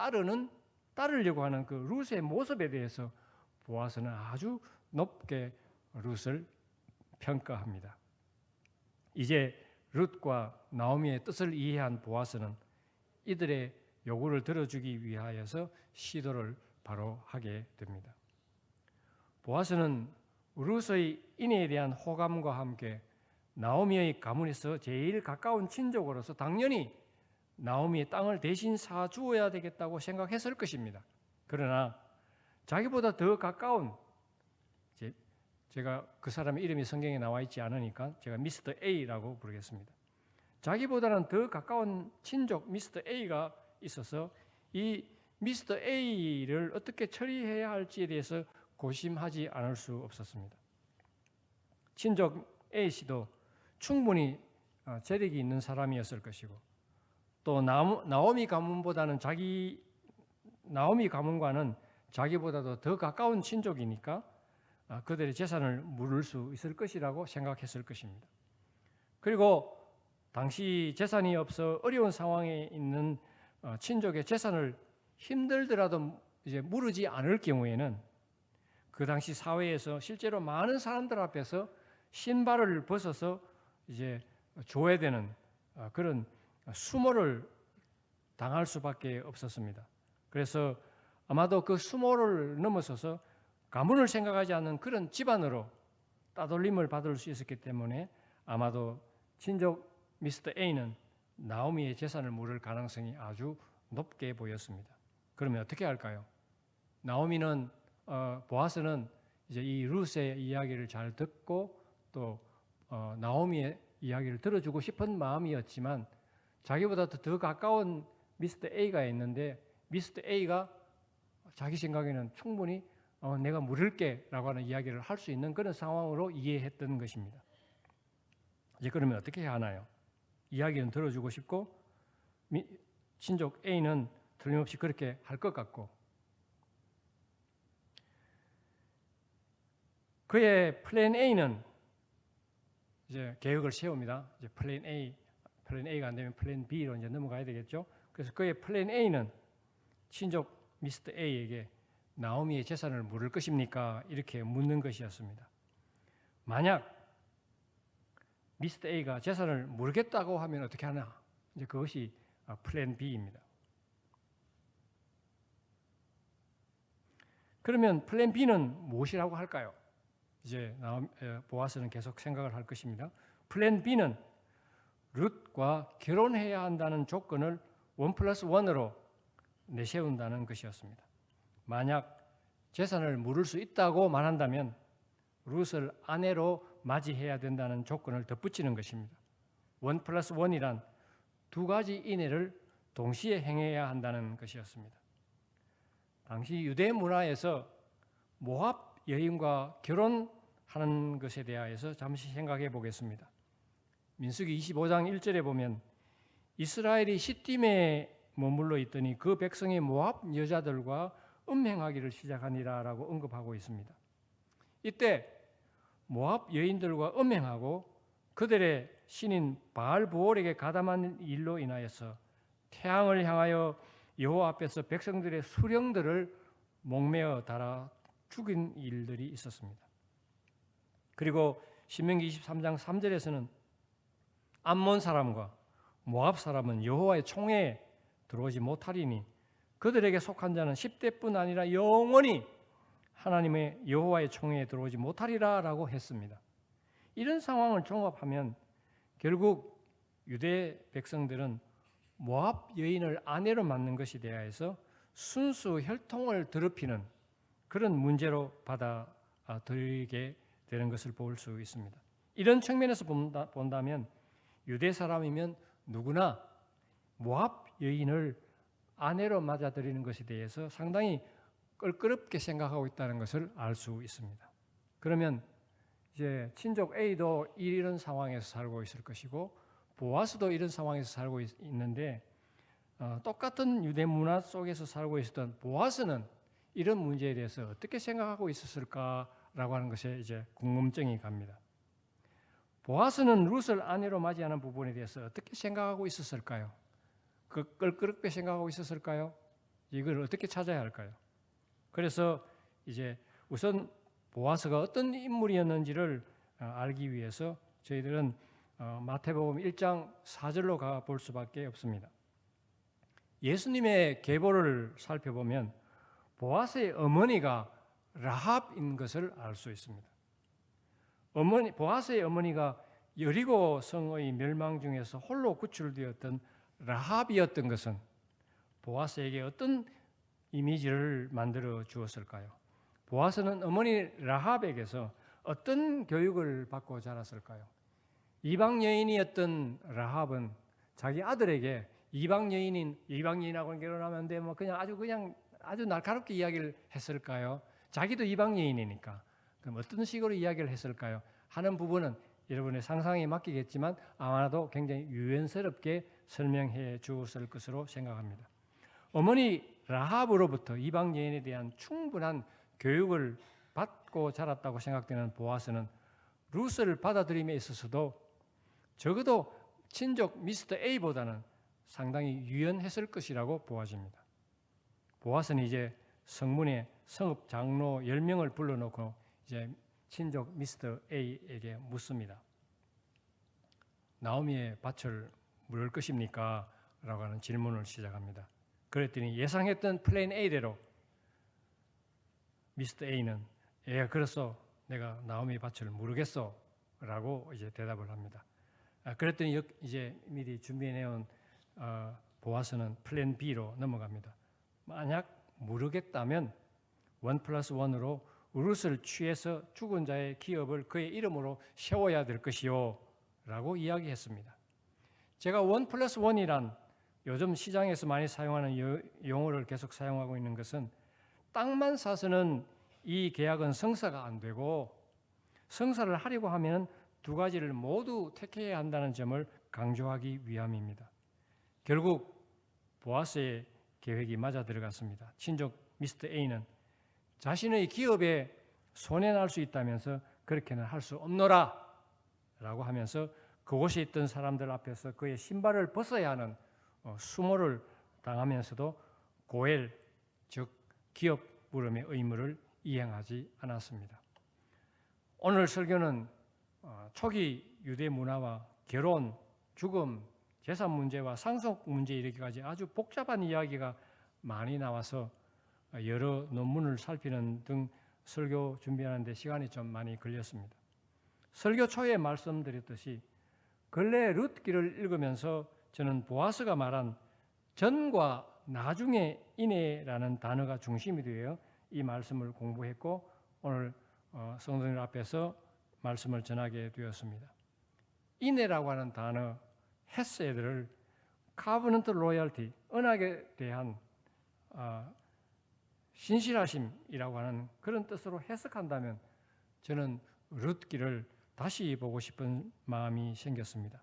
따르려고 하는 그 룻의 모습에 대해서 보아스는 아주 높게 룻을 평가합니다. 이제 룻과 나오미의 뜻을 이해한 보아스는 이들의 요구를 들어주기 위하여서 시도를 바로 하게 됩니다. 보아스는 룻의 인애에 대한 호감과 함께 나오미의 가문에서 제일 가까운 친족으로서 당연히 나오미의 땅을 대신 사주어야 되겠다고 생각했을 것입니다. 그러나 자기보다 더 가까운, 제가 그 사람의 이름이 성경에 나와 있지 않으니까 제가 미스터 A라고 부르겠습니다. 자기보다는 더 가까운 친족 미스터 A가 있어서 이 미스터 A를 어떻게 처리해야 할지에 대해서 고심하지 않을 수 없었습니다. 친족 A 씨도 충분히 재력이 있는 사람이었을 것이고 또 나오미 가문보다는 나오미 가문과는 자기보다도 더 가까운 친족이니까 그들의 재산을 물을 수 있을 것이라고 생각했을 것입니다. 그리고 당시 재산이 없어 어려운 상황에 있는 친족의 재산을 힘들더라도 이제 물지 않을 경우에는 그 당시 사회에서 실제로 많은 사람들 앞에서 신발을 벗어서 이제 줘야 되는 그런 수모를 당할 수밖에 없었습니다. 그래서 아마도 그 수모를 넘어서서 가문을 생각하지 않는 그런 집안으로 따돌림을 받을 수 있었기 때문에 아마도 친족 미스터 A는 나오미의 재산을 물을 가능성이 아주 높게 보였습니다. 그러면 어떻게 할까요? 나오미는 보아스는 이제 이 룻의 이야기를 잘 듣고 또 나오미의 이야기를 들어주고 싶은 마음이었지만 자기보다 더 가까운 미스터 A가 있는데 미스터 A가 자기 생각에는 충분히 내가 물을게 라고 하는 이야기를 할 수 있는 그런 상황으로 이해했던 것입니다. 이제 그러면 어떻게 해야 하나요? 이야기는 들어주고 싶고 친족 A는 틀림없이 그렇게 할 것 같고 그의 플랜 A는 이제 계획을 세웁니다. 이제 플랜 A가 안 되면 플랜 B로 이제 넘어가야 되겠죠. 그래서 그의 플랜 A는 친족 미스터 A에게 나오미의 재산을 물을 것입니까? 이렇게 묻는 것이었습니다. 만약 미스터 A가 재산을 물겠다고 하면 어떻게 하나? 이제 그것이 플랜 B입니다. 그러면 플랜 B는 무엇이라고 할까요? 이제 보아스는 계속 생각을 할 것입니다. 플랜 B는 룻과 결혼해야 한다는 조건을 1+1으로 내세운다는 것이었습니다. 만약 재산을 물을 수 있다고 말한다면 룻을 아내로 맞이해야 된다는 조건을 덧붙이는 것입니다. 1+1이란 두 가지 인애를 동시에 행해야 한다는 것이었습니다. 당시 유대 문화에서 모압 여인과 결혼하는 것에 대하여서 잠시 생각해 보겠습니다. 민수기 25장 1절에 보면 이스라엘이 시딤에 머물러 있더니 그 백성이 모압 여자들과 음행하기를 시작하니라라고 언급하고 있습니다. 이때 모압 여인들과 음행하고 그들의 신인 바알보올에게 가담한 일로 인하여서 태양을 향하여 여호와 앞에서 백성들의 수령들을 목매어 달아 죽인 일들이 있었습니다. 그리고 신명기 23장 3절에서는 암몬 사람과 모압 사람은 여호와의 총회에 들어오지 못하리니 그들에게 속한 자는 10대뿐 아니라 영원히 하나님의 여호와의 총회에 들어오지 못하리라라고 했습니다. 이런 상황을 종합하면 결국 유대 백성들은 모압 여인을 아내로 맞는 것에 대하여서 순수 혈통을 더럽히는 그런 문제로 받아들이게 되는 것을 볼 수 있습니다. 이런 측면에서 본다면 유대 사람이면 누구나 모압 여인을 아내로 맞아들이는 것에 대해서 상당히 껄끄럽게 생각하고 있다는 것을 알 수 있습니다. 그러면 이제 친족 A도 이런 상황에서 살고 있을 것이고 보아스도 이런 상황에서 살고 있는데 똑같은 유대 문화 속에서 살고 있었던 보아스는 이런 문제에 대해서 어떻게 생각하고 있었을까라고 하는 것에 이제 궁금증이 갑니다. 보아스는 룻을 아내로 맞이하는 부분에 대해서 어떻게 생각하고 있었을까요? 껄끄럽게 생각하고 있었을까요? 이걸 어떻게 찾아야 할까요? 그래서 이제 우선 보아스가 어떤 인물이었는지를 알기 위해서 저희들은 마태복음 1장 4절로 가볼 수밖에 없습니다. 예수님의 계보를 살펴보면 보아스의 어머니가 라합인 것을 알 수 있습니다. 보아스의 어머니가 여리고 성의 멸망 중에서 홀로 구출되었던 라합이었던 것은 보아스에게 어떤 이미지를 만들어 주었을까요? 보아스는 어머니 라합에게서 어떤 교육을 받고 자랐을까요? 이방 여인이었던 라합은 자기 아들에게 이방 여인하고는 결혼하면 안 돼, 뭐 그냥 아주 날카롭게 이야기를 했을까요? 자기도 이방 여인이니까 그럼 어떤 식으로 이야기를 했을까요? 하는 부분은 여러분의 상상에 맡기겠지만 아마도 굉장히 유연스럽게 설명해 주었을 것으로 생각합니다. 어머니 라합으로부터 이방 여인에 대한 충분한 교육을 받고 자랐다고 생각되는 보아스는 룻을 받아들임에 있어서도 적어도 친족 미스터 A보다는 상당히 유연했을 것이라고 보아집니다. 보아스는 이제 성문에 성읍 장로 10명을 불러놓고 이제 친족 미스터 A에게 묻습니다. 나오미의 밭을 물을 것입니까? 라고 하는 질문을 시작합니다. 그랬더니 예상했던 플랜 A대로 미스터 A는 그래서 내가 나오미 밭을 모르겠어 라고 이제 대답을 합니다. 그랬더니 이제 미리 준비해내온 보아스는 플랜 B로 넘어갑니다. 만약 모르겠다면 1+1으로 룻을 취해서 죽은 자의 기업을 그의 이름으로 세워야 될 것이요 라고 이야기했습니다. 제가 1+1이란 요즘 시장에서 많이 사용하는 용어를 계속 사용하고 있는 것은 땅만 사서는 이 계약은 성사가 안 되고 성사를 하려고 하면 두 가지를 모두 택해야 한다는 점을 강조하기 위함입니다. 결국 보아스의 계획이 맞아 들어갔습니다. 친족 미스터 A는 자신의 기업에 손해날 수 있다면서 그렇게는 할 수 없노라 라고 하면서 그곳에 있던 사람들 앞에서 그의 신발을 벗어야 하는 수모를 당하면서도 고엘, 즉 기업 물음의 의무를 이행하지 않았습니다. 오늘 설교는 초기 유대 문화와 결혼, 죽음, 재산 문제와 상속 문제에 이르기까지 아주 복잡한 이야기가 많이 나와서 여러 논문을 살피는 등 설교 준비하는 데 시간이 좀 많이 걸렸습니다. 설교 초에 말씀드렸듯이 근래 룻기를 읽으면서 저는 보아스가 말한 전과 나중에 이내라는 단어가 중심이 되어 이 말씀을 공부했고 오늘 성도님 앞에서 말씀을 전하게 되었습니다. 이내라고 하는 단어 헤세드를 카버넌트 로열티, 언약에 대한 신실하심이라고 하는 그런 뜻으로 해석한다면 저는 룻기를 다시 보고 싶은 마음이 생겼습니다.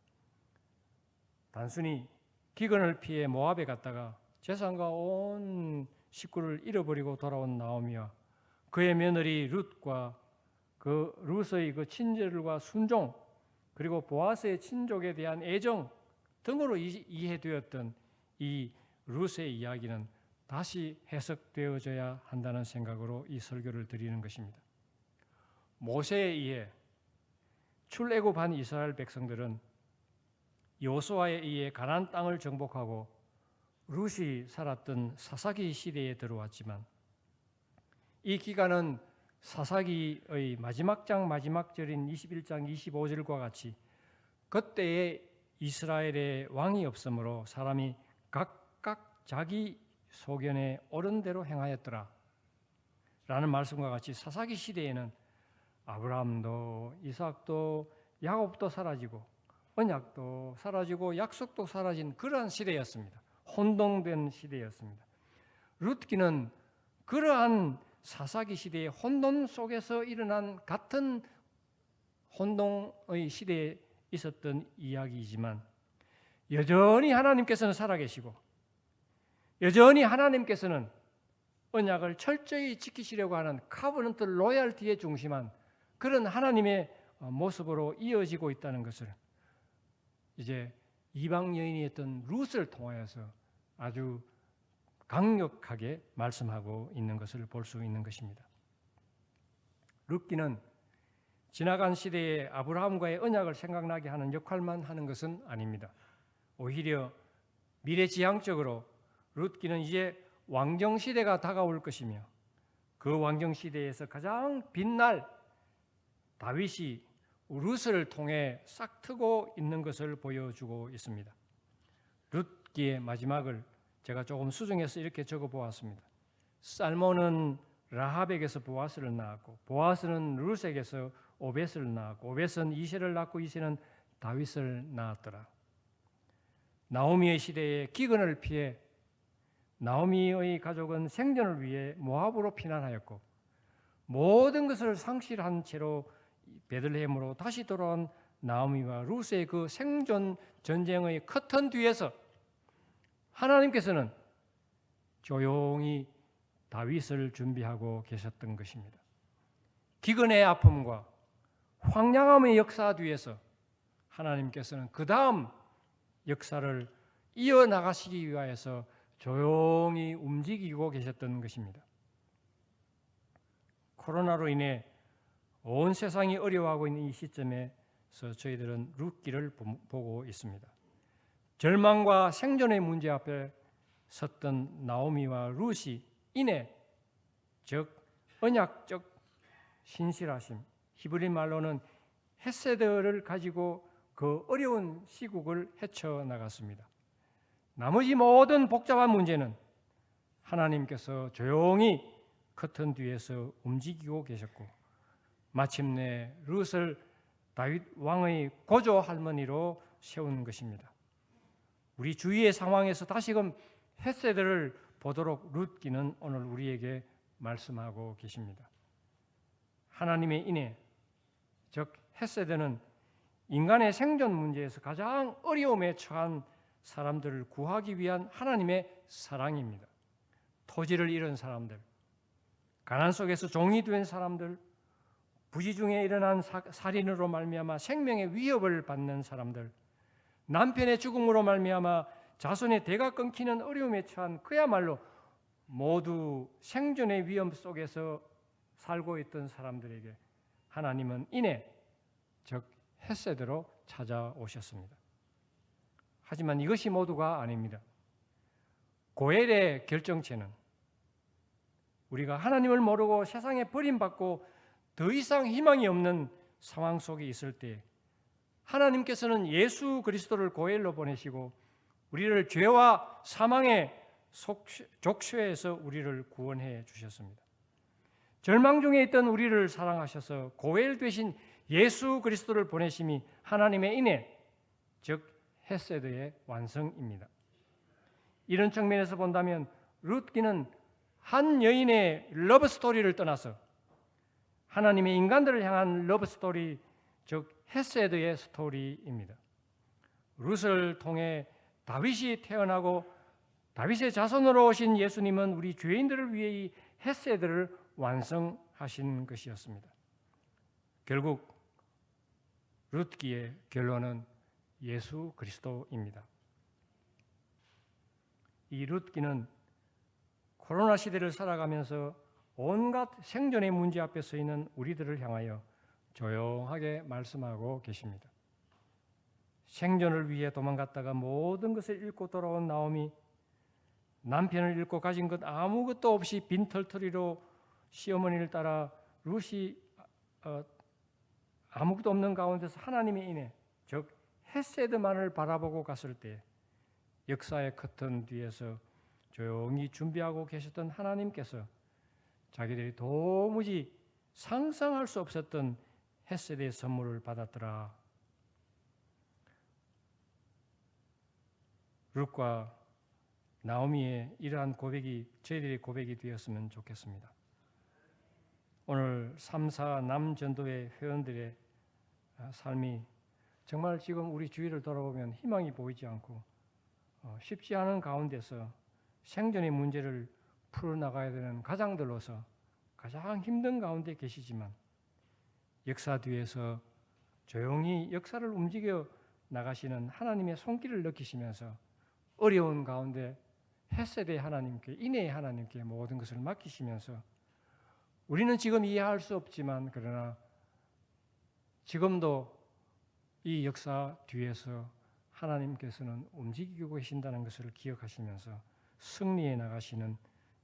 단순히 기근을 피해 모압에 갔다가 재산과 온 식구를 잃어버리고 돌아온 나오미와 그의 며느리 룻과 그 룻의 그 친절과 순종 그리고 보아스의 친족에 대한 애정 등으로 이해되었던 이 룻의 이야기는 다시 해석되어져야 한다는 생각으로 이 설교를 드리는 것입니다. 모세에 의해 출애굽한 이스라엘 백성들은 여호수아에 의해 가나안 땅을 정복하고 룻이 살았던 사사기 시대에 들어왔지만 이 기간은 사사기의 마지막 장 마지막 절인 21장 25절과 같이 그때의 이스라엘에 왕이 없으므로 사람이 각각 자기 소견에 옳은 대로 행하였더라 라는 말씀과 같이 사사기 시대에는 아브라함도 이삭도 야곱도 사라지고 언약도 사라지고 약속도 사라진 그러한 시대였습니다. 혼동된 시대였습니다. 룻기는 그러한 사사기 시대의 혼돈 속에서 일어난 같은 혼동의 시대에 있었던 이야기이지만 여전히 하나님께서는 살아계시고 여전히 하나님께서는 언약을 철저히 지키시려고 하는 카버넌트 로얄티에 중심한 그런 하나님의 모습으로 이어지고 있다는 것을 이제 이방 여인이었던 룻을 통하여서 아주 강력하게 말씀하고 있는 것을 볼 수 있는 것입니다. 룻기는 지나간 시대의 아브라함과의 언약을 생각나게 하는 역할만 하는 것은 아닙니다. 오히려 미래지향적으로 룻기는 이제 왕정시대가 다가올 것이며 그 왕정시대에서 가장 빛날 다윗이 룻을 통해 싹트고 있는 것을 보여주고 있습니다. 룻기의 마지막을 제가 조금 수정해서 이렇게 적어보았습니다. 살몬은 라합에게서 보아스를 낳았고 보아스는 룻에게서 오벳을 낳았고 오벳은 이새를 낳고 이새는 다윗을 낳았더라. 나오미의 시대에 기근을 피해 나오미의 가족은 생존을 위해 모압으로 피난하였고 모든 것을 상실한 채로 베들레헴으로 다시 돌아온 나오미와 룻의 그 생존 전쟁의 커튼 뒤에서 하나님께서는 조용히 다윗을 준비하고 계셨던 것입니다. 기근의 아픔과 황량함의 역사 뒤에서 하나님께서는 그 다음 역사를 이어나가시기 위하여서 조용히 움직이고 계셨던 것입니다. 코로나로 인해 온 세상이 어려워하고 있는 이 시점에서 저희들은 룻기를 보고 있습니다. 절망과 생존의 문제 앞에 섰던 나오미와 룻이 이내 즉 언약적 신실하심, 히브리 말로는 헤세드를 가지고 그 어려운 시국을 헤쳐나갔습니다. 나머지 모든 복잡한 문제는 하나님께서 조용히 커튼 뒤에서 움직이고 계셨고 마침내 룻을 다윗 왕의 고조 할머니로 세운 것입니다. 우리 주위의 상황에서 다시금 헤세드를 보도록 룻기는 오늘 우리에게 말씀하고 계십니다. 하나님의 인애, 즉 헤세드는 인간의 생존 문제에서 가장 어려움에 처한 사람들을 구하기 위한 하나님의 사랑입니다. 토지를 잃은 사람들, 가난 속에서 종이 된 사람들, 부지 중에 일어난 살인으로 말미암아 생명의 위협을 받는 사람들, 남편의 죽음으로 말미암아 자손의 대가 끊기는 어려움에 처한 그야말로 모두 생존의 위험 속에서 살고 있던 사람들에게 하나님은 인애, 즉 헤세드로 찾아오셨습니다. 하지만 이것이 모두가 아닙니다. 고엘의 결정체는 우리가 하나님을 모르고 세상에 버림받고 더 이상 희망이 없는 상황 속에 있을 때 하나님께서는 예수 그리스도를 고엘로 보내시고 우리를 죄와 사망의 족쇄에서 우리를 구원해 주셨습니다. 절망 중에 있던 우리를 사랑하셔서 고엘 되신 예수 그리스도를 보내심이 하나님의 인애, 즉 헤세드의 완성입니다. 이런 측면에서 본다면 룻기는 한 여인의 러브 스토리를 떠나서 하나님의 인간들을 향한 러브 스토리, 즉 헤세드의 스토리입니다. 룻을 통해 다윗이 태어나고 다윗의 자손으로 오신 예수님은 우리 죄인들을 위해 이 헤세드를 완성하신 것이었습니다. 결국 룻기의 결론은 예수 그리스도입니다. 이 룻기는 코로나 시대를 살아가면서 온갖 생존의 문제 앞에 서 있는 우리들을 향하여 조용하게 말씀하고 계십니다. 생존을 위해 도망갔다가 모든 것을 잃고 돌아온 나오미, 남편을 잃고 가진 것 아무것도 없이 빈털터리로 시어머니를 따라 룻이 아무것도 없는 가운데서 하나님의 인애, 즉 헤세드만을 바라보고 갔을 때 역사의 커튼 뒤에서 조용히 준비하고 계셨던 하나님께서 자기들이 도무지 상상할 수 없었던 헤세드의 선물을 받았더라. 룻과 나오미의 이러한 고백이 저희들의 고백이 되었으면 좋겠습니다. 오늘 3사 남전도회 회원들의 삶이 정말 지금 우리 주위를 돌아보면 희망이 보이지 않고 쉽지 않은 가운데서 생존의 문제를 풀어나가야 되는 가장들로서 가장 힘든 가운데 계시지만 역사 뒤에서 조용히 역사를 움직여 나가시는 하나님의 손길을 느끼시면서 어려운 가운데 헤세드의 하나님께, 인애의 하나님께 모든 것을 맡기시면서 우리는 지금 이해할 수 없지만 그러나 지금도 이 역사 뒤에서 하나님께서는 움직이고 계신다는 것을 기억하시면서 승리해 나가시는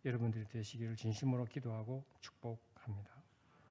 여러분들이 되시기를 진심으로 기도하고 축복합니다.